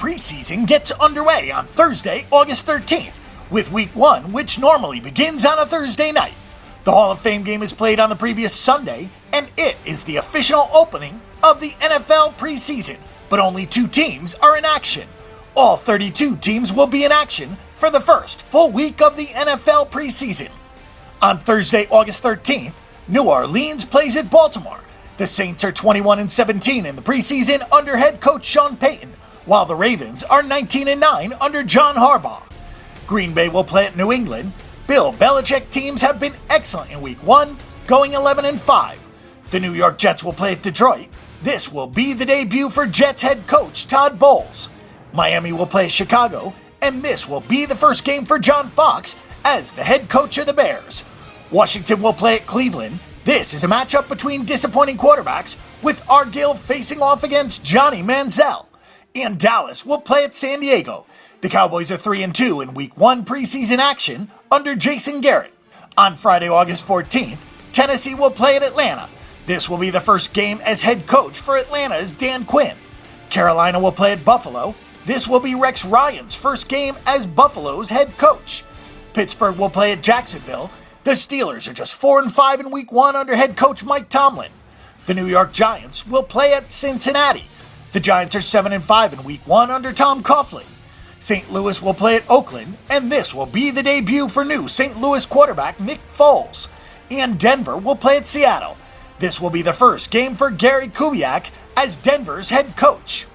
preseason gets underway on Thursday, August 13th, with Week 1, which normally begins on a Thursday night. The Hall of Fame game is played on the previous Sunday, and it is the official opening of the NFL preseason, but only 2 teams are in action. All 32 teams will be in action for the first full week of the NFL preseason. On Thursday, August 13th, New Orleans plays at Baltimore. The Saints are 21-17 in the preseason under head coach Sean Payton, while the Ravens are 19-9 under John Harbaugh. Green Bay will play at New England. Bill Belichick teams have been excellent in Week 1, going 11-5. The New York Jets will play at Detroit. This will be the debut for Jets head coach Todd Bowles. Miami will play at Chicago, and this will be the first game for John Fox as the head coach of the Bears. Washington will play at Cleveland. This is a matchup between disappointing quarterbacks, with Argyle facing off against Johnny Manziel. And Dallas will play at San Diego. The Cowboys are 3-2 in Week 1 preseason action under Jason Garrett. On Friday, August 14th, Tennessee will play at Atlanta. This will be the first game as head coach for Atlanta's Dan Quinn. Carolina will play at Buffalo. This will be Rex Ryan's first game as Buffalo's head coach. Pittsburgh will play at Jacksonville. The Steelers are just 4-5 in Week 1 under head coach Mike Tomlin. The New York Giants will play at Cincinnati. The Giants are 7-5 in Week 1 under Tom Coughlin. St. Louis will play at Oakland, and this will be the debut for new St. Louis quarterback Nick Foles. And Denver will play at Seattle. This will be the first game for Gary Kubiak as Denver's head coach.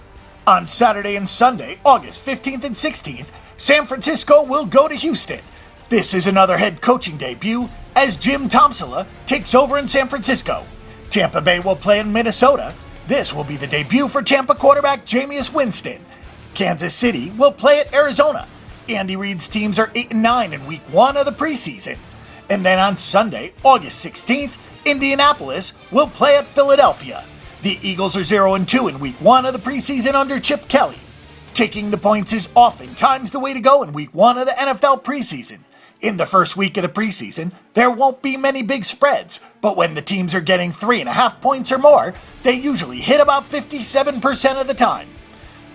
On Saturday and Sunday, August 15th and 16th, San Francisco will go to Houston. This is another head coaching debut as Jim Tomsula takes over in San Francisco. Tampa Bay will play in Minnesota. This will be the debut for Tampa quarterback Jameis Winston. Kansas City will play at Arizona. Andy Reid's teams are 8-9 in Week 1 of the preseason. And then on Sunday, August 16th, Indianapolis will play at Philadelphia. The Eagles are 0-2 in Week 1 of the preseason under Chip Kelly. Taking the points is oftentimes the way to go in Week 1 of the NFL preseason. In the first week of the preseason, there won't be many big spreads, but when the teams are getting 3.5 points or more, they usually hit about 57% of the time.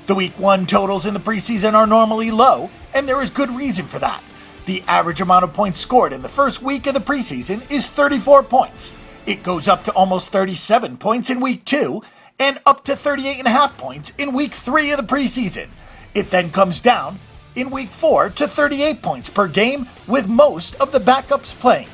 The Week 1 totals in the preseason are normally low, and there is good reason for that. The average amount of points scored in the first week of the preseason is 34 points. It goes up to almost 37 points in Week 2, and up to 38.5 points in Week 3 of the preseason. It then comes down in Week 4 to 38 points per game, with most of the backups playing.